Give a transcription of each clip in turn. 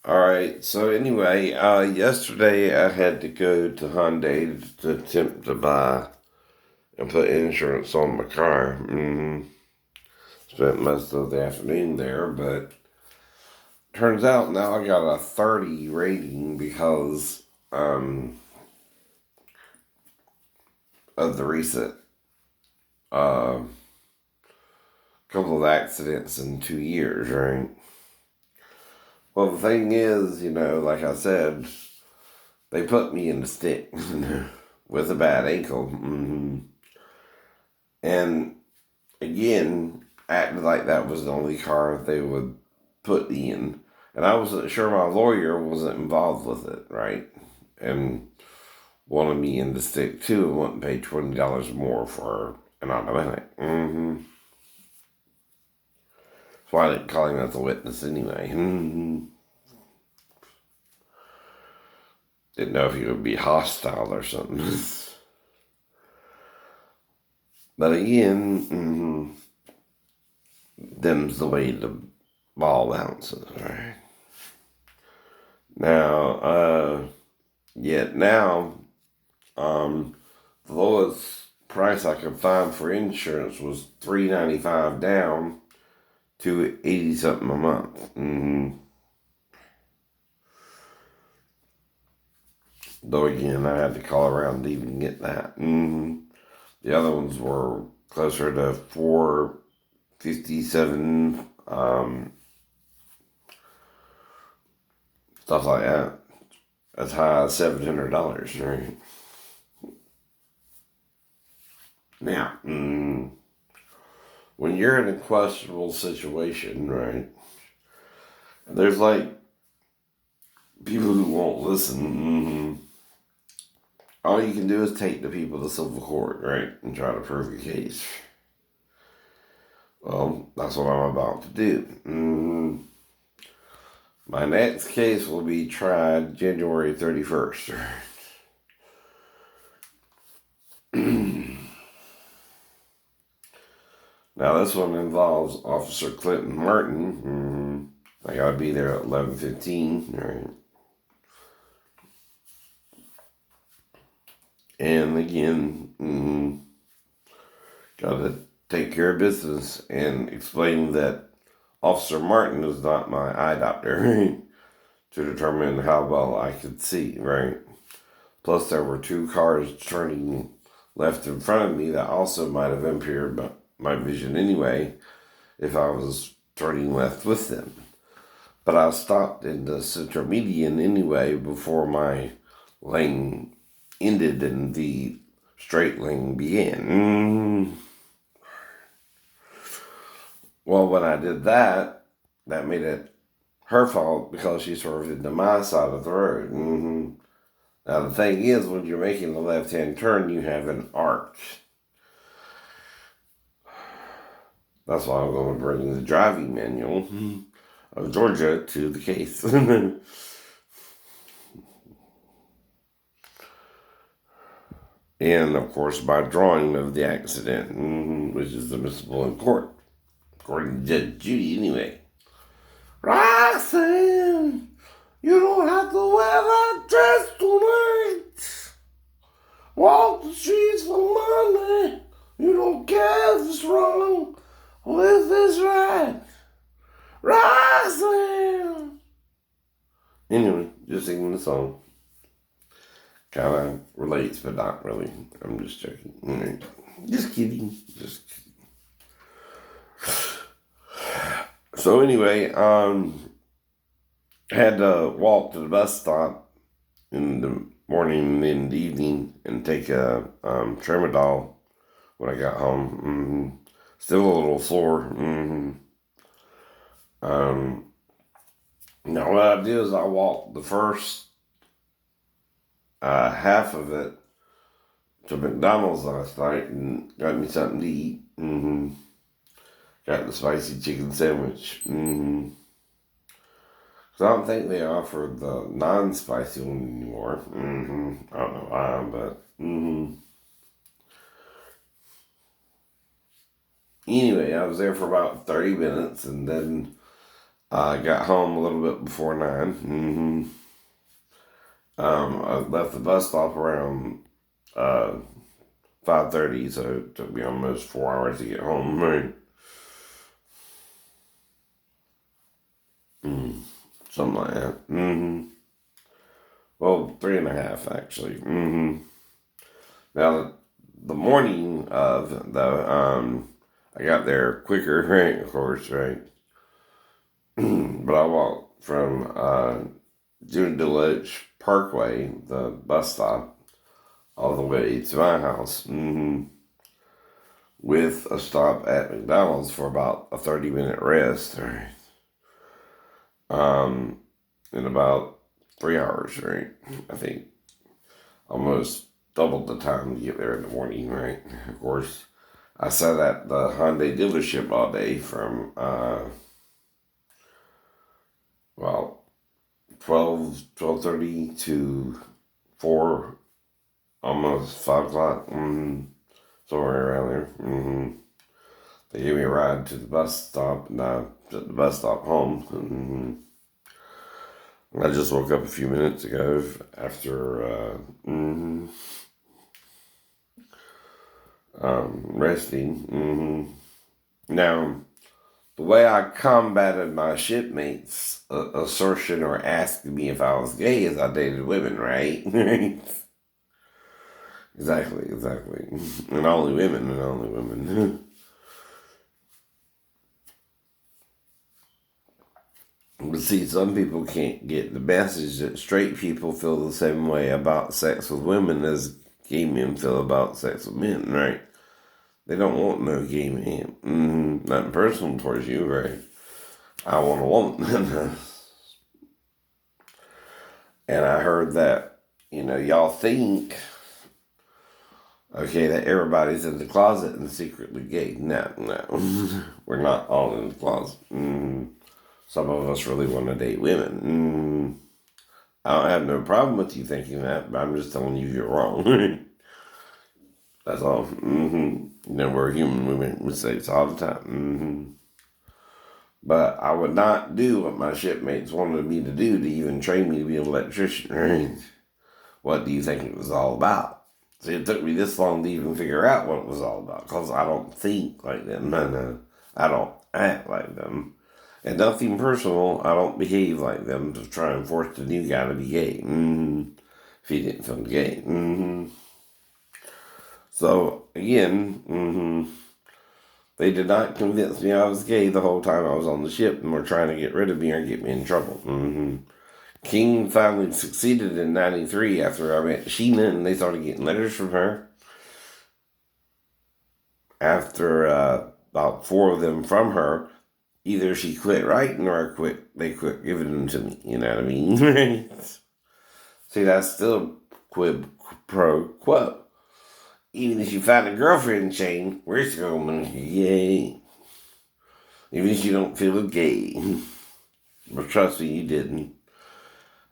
Alright, so anyway, yesterday I had to go to Hyundai to attempt to buy and put insurance on my car. Spent most of the afternoon there, but turns out now I got a 30 rating because of the recent uh, couple of accidents in 2 years, right? Well, the thing is, like I said, they put me in the stick with a bad ankle. And again, acted like that was the only car they would put me in. And I wasn't sure my lawyer wasn't involved with it, right? And wanted me in the stick too and wouldn't pay $20 more for an automatic. That's why I didn't call him as a witness anyway. Didn't know if he would be hostile or something. But again, them's the way the ball bounces, right? Now, the lowest price I could find for insurance was $395 down to 80 something a month. Though again, I had to call around to even get that. The other ones were closer to 457, stuff like that. As high as $700, right? Now, when you're in a questionable situation, right, there's like people who won't listen. All you can do is take the people to civil court, right, and try to prove your case. Well, that's what I'm about to do. My next case will be tried January 31st. Now, this one involves Officer Clinton Martin. I gotta be there at 11:15, right? And again, gotta take care of business and explain that Officer Martin is not my eye doctor, right? To determine how well I could see, right? Plus, there were two cars turning left in front of me that also might have impaired my vision anyway if I was turning left with them. But I stopped in the center median anyway before my lane ended and the straight lane began. Well, when I did that, that made it her fault because she swerved into my side of the road. Now, the thing is, when you're making a left-hand turn, you have an arc. That's why I'm going to bring the driving manual of Georgia to the case. And, of course, my drawing of the accident, which is admissible in court, according to Judge Judy anyway. Roxanne, you don't have to wear that dress tonight. Walk the streets for money. You don't care if it's wrong or if it's right. Roxanne. Anyway, just singing the song. Kind of relates, but not really. I'm just joking. Just kidding. Just kidding. So anyway, had to walk to the bus stop in the morning and in the evening and take a tramadol when I got home. Still a little sore. Now what I did is I walked the first half of it to McDonald's last night and got me something to eat. Got the spicy chicken sandwich. So I don't think they offer the non-spicy one anymore. I don't know why, but anyway, I was there for about 30 minutes, and then I got home a little bit before 9. I left the bus stop around 5:30, so it took me almost 4 hours to get home. Right? Something like that. Well, 3.5 actually. Now, the morning of I got there quicker, right? Of course, right? But I walked from June Deloach Parkway, the bus stop, all the way to my house, with a stop at McDonald's for about a 30-minute rest, right? In about 3 hours, right? I think almost doubled the time to get there in the morning, right? Of course, I sat at the Hyundai dealership all day from, well, 12:30 to 4, almost 5 o'clock, somewhere around there. They gave me a ride to the bus stop, and I took the bus stop home. I just woke up a few minutes ago after resting. Now, the way I combated my shipmates' assertion or asking me if I was gay is I dated women, right? Exactly. And only women. But see, some people can't get the message that straight people feel the same way about sex with women as gay men feel about sex with men, right? They don't want no gay man. Nothing personal towards you, right? I want a woman. And I heard that, y'all think, okay, that everybody's in the closet and secretly gay. No. We're not all in the closet. Some of us really want to date women. I don't have no problem with you thinking that, but I'm just telling you you're wrong. That's all. We're human. We make mistakes all the time. But I would not do what my shipmates wanted me to do to even train me to be an electrician, right? What do you think it was all about? See, it took me this long to even figure out what it was all about, because I don't think like them. No. I don't act like them. And nothing personal, I don't behave like them to try and force the new guy to be gay. If he didn't feel gay. So, again, they did not convince me I was gay the whole time I was on the ship and were trying to get rid of me or get me in trouble. King finally succeeded in 93 after I met Sheena and they started getting letters from her. After about 4 of them from her, either she quit writing or they quit giving them to me. You know what I mean? See, that's still quid pro quo. Even if you find a girlfriend, Shane, we're still going to yay. Even if you don't feel gay. But trust me, you didn't.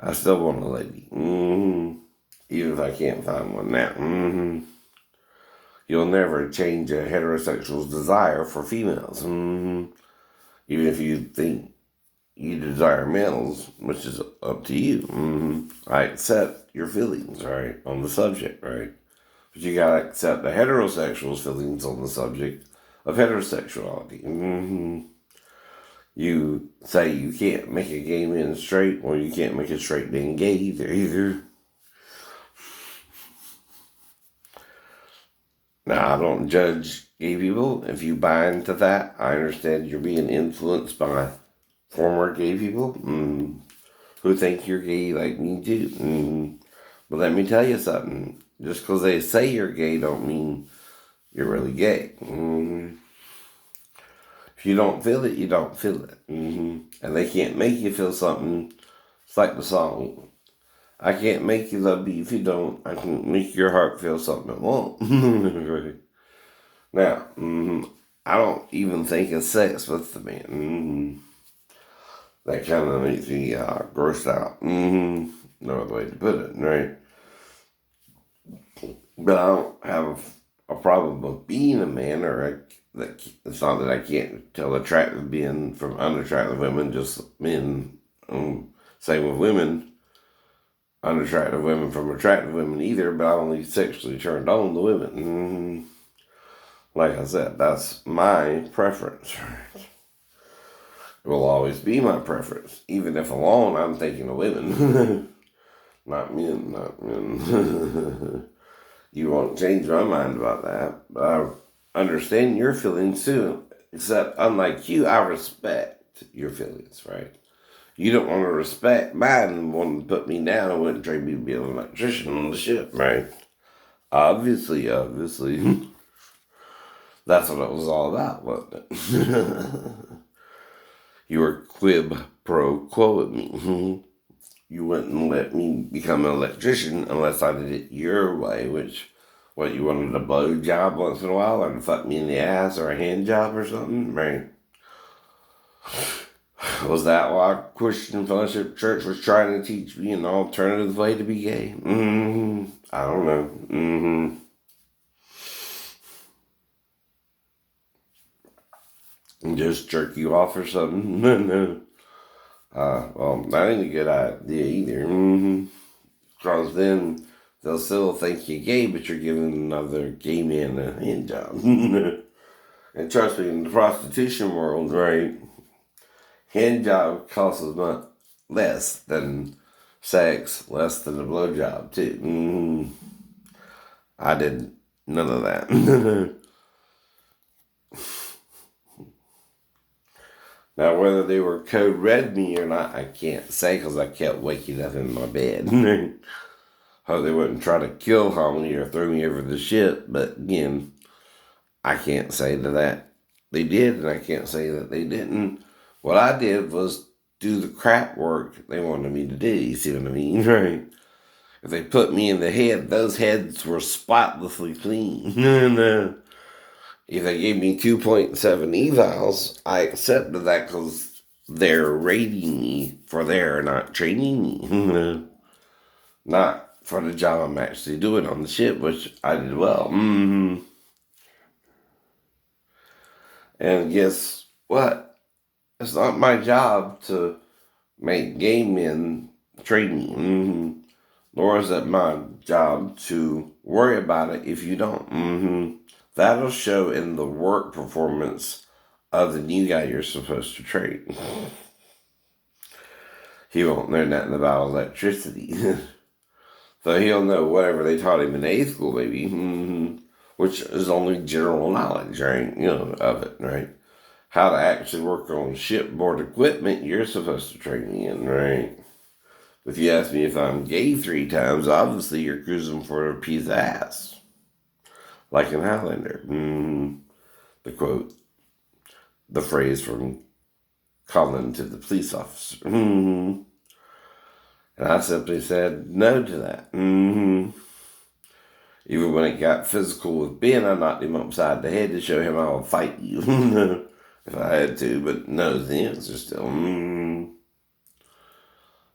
I still want a lady. Even if I can't find one now. You'll never change a heterosexual's desire for females. Even if you think you desire males, which is up to you. I accept your feelings, right, on the subject, right? But you gotta accept the heterosexual's feelings on the subject of heterosexuality. You say you can't make a gay man straight, or you can't make a straight man gay either. Now, I don't judge gay people. If you buy into that, I understand you're being influenced by former gay people who think you're gay like me too. But let me tell you something. Just because they say you're gay don't mean you're really gay. If you don't feel it, you don't feel it. And they can't make you feel something. It's like the song, I can't make you love me if you don't. I can make your heart feel something it won't. Now, I don't even think of sex with the man. That kind of makes me grossed out. No other way to put it, right? But I don't have a problem with being a man or it's not that I can't tell attractive men from unattractive women, just men. Same with women, unattractive women from attractive women either, but I only sexually turned on the women. Like I said, that's my preference. It will always be my preference. Even if alone, I'm thinking of women. Not men. You won't change my mind about that. But I understand your feelings too. Except, unlike you, I respect your feelings, right? You don't want to respect mine and want to put me down and wouldn't trade me to be an electrician on the ship, right? Obviously. That's what it was all about, wasn't it? You were quid pro quo with me. You wouldn't let me become an electrician unless I did it your way, which, what, you wanted a blow job once in a while, or to fuck me in the ass, or a hand job or something, right? Was that why Christian Fellowship Church was trying to teach me an alternative way to be gay? I don't know. And just jerk you off or something? No. Well, that ain't a good idea either. Because then they'll still think you're gay, but you're giving another gay man a hand job. And trust me, in the prostitution world, right, hand job costs as much less than sex, less than a blowjob too. I did none of that. Now, whether they were code red me or not, I can't say because I kept waking up in my bed. Hope they wouldn't try to kill Hominy or throw me over the ship, but again, I can't say that they did, and I can't say that they didn't. What I did was do the crap work they wanted me to do, you see what I mean, right? If they put me in the head, those heads were spotlessly clean. And if they gave me 2.7 evals, I accepted that because they're rating me for their not training me. Not for the job I'm actually doing on the ship, which I did well. And guess what? It's not my job to make gay men train me. Nor is it my job to worry about it if you don't. That'll show in the work performance of the new guy you're supposed to train. He won't know nothing about electricity. So he'll know whatever they taught him in A school, maybe, which is only general knowledge, right? Of it, right? How to actually work on shipboard equipment you're supposed to train me in, right? If you ask me if I'm gay 3 times, obviously you're cruising for a piece of ass. Like in Highlander. The quote, the phrase from Colin to the police officer. And I simply said no to that. Even when it got physical with Ben, I knocked him upside the head to show him I would fight you. If I had to, but no, the answer still.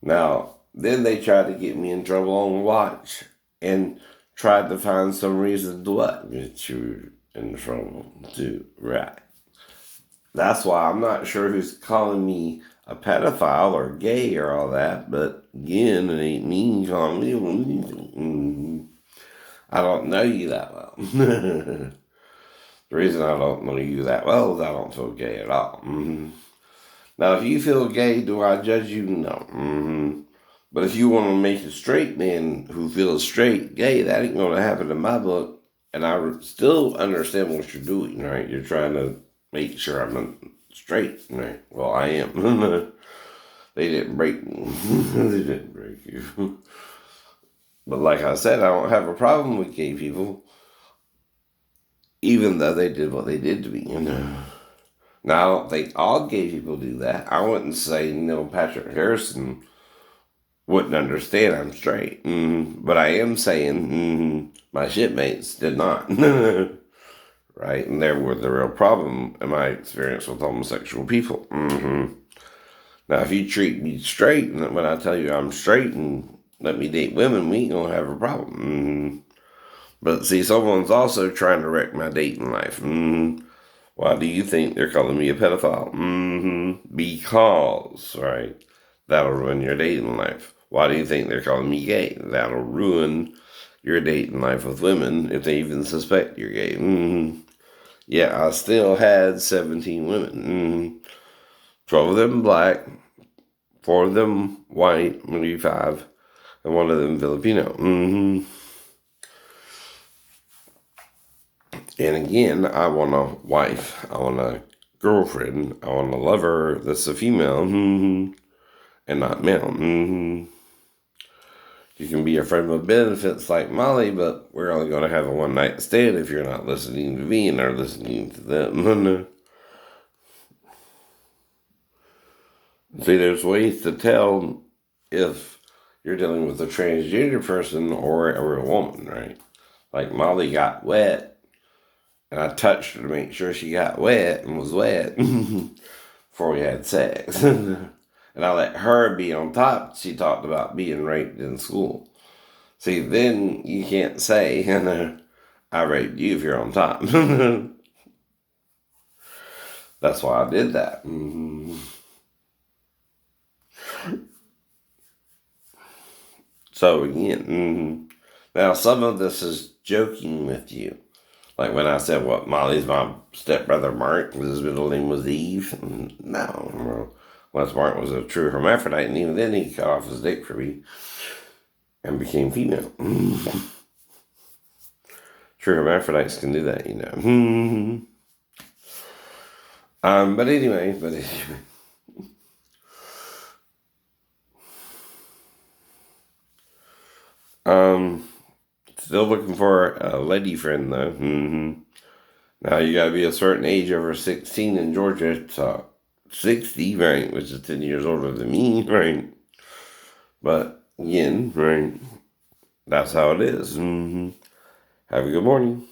Now, then they tried to get me in trouble on watch and tried to find some reason to what? Get you in trouble too, right? That's why I'm not sure who's calling me a pedophile or gay or all that, but again, it ain't me calling me. I don't know you that well. The reason I don't know you that well is I don't feel gay at all. Now, if you feel gay, do I judge you? No. But if you want to make a straight man who feels straight gay, that ain't going to happen in my book. And I still understand what you're doing, right? You're trying to make sure I'm straight, right? Well, I am. They didn't break me. They didn't break you. But like I said, I don't have a problem with gay people, even though they did what they did to me, Now, I don't think all gay people do that. I wouldn't say Neil Patrick Harrison wouldn't understand I'm straight. But I am saying my shipmates did not. Right? And there was the real problem in my experience with homosexual people. Now, if you treat me straight, and when I tell you I'm straight and let me date women, we ain't gonna have a problem. But see, someone's also trying to wreck my dating life. Why do you think they're calling me a pedophile? Because, right? That'll ruin your dating life. Why do you think they're calling me gay? That'll ruin your dating life with women if they even suspect you're gay. Yeah, I still had 17 women. 12 of them black, 4 of them white, maybe 5, and 1 of them Filipino. And again, I want a wife. I want a girlfriend. I want a lover that's a female, and not male. You can be a friend with benefits like Molly, but we're only going to have a one-night stand if you're not listening to me and are listening to them. See, there's ways to tell if you're dealing with a transgender person or a real woman, right? Like Molly got wet, and I touched her to make sure she got wet and was wet before we had sex. And I let her be on top. She talked about being raped in school. See, then you can't say, I raped you if you're on top. That's why I did that. So again, now some of this is joking with you. Like when I said, what, Molly's my stepbrother Mark, his middle name was Eve. No. Unless Mark was a true hermaphrodite, and even then he cut off his dick for me and became female. True hermaphrodites can do that, you know. But anyway. Still looking for a lady friend though. Now you gotta be a certain age, over 16 in Georgia, to 60, right, which is 10 years older than me, right? But again, right, that's how it is. Have a good morning.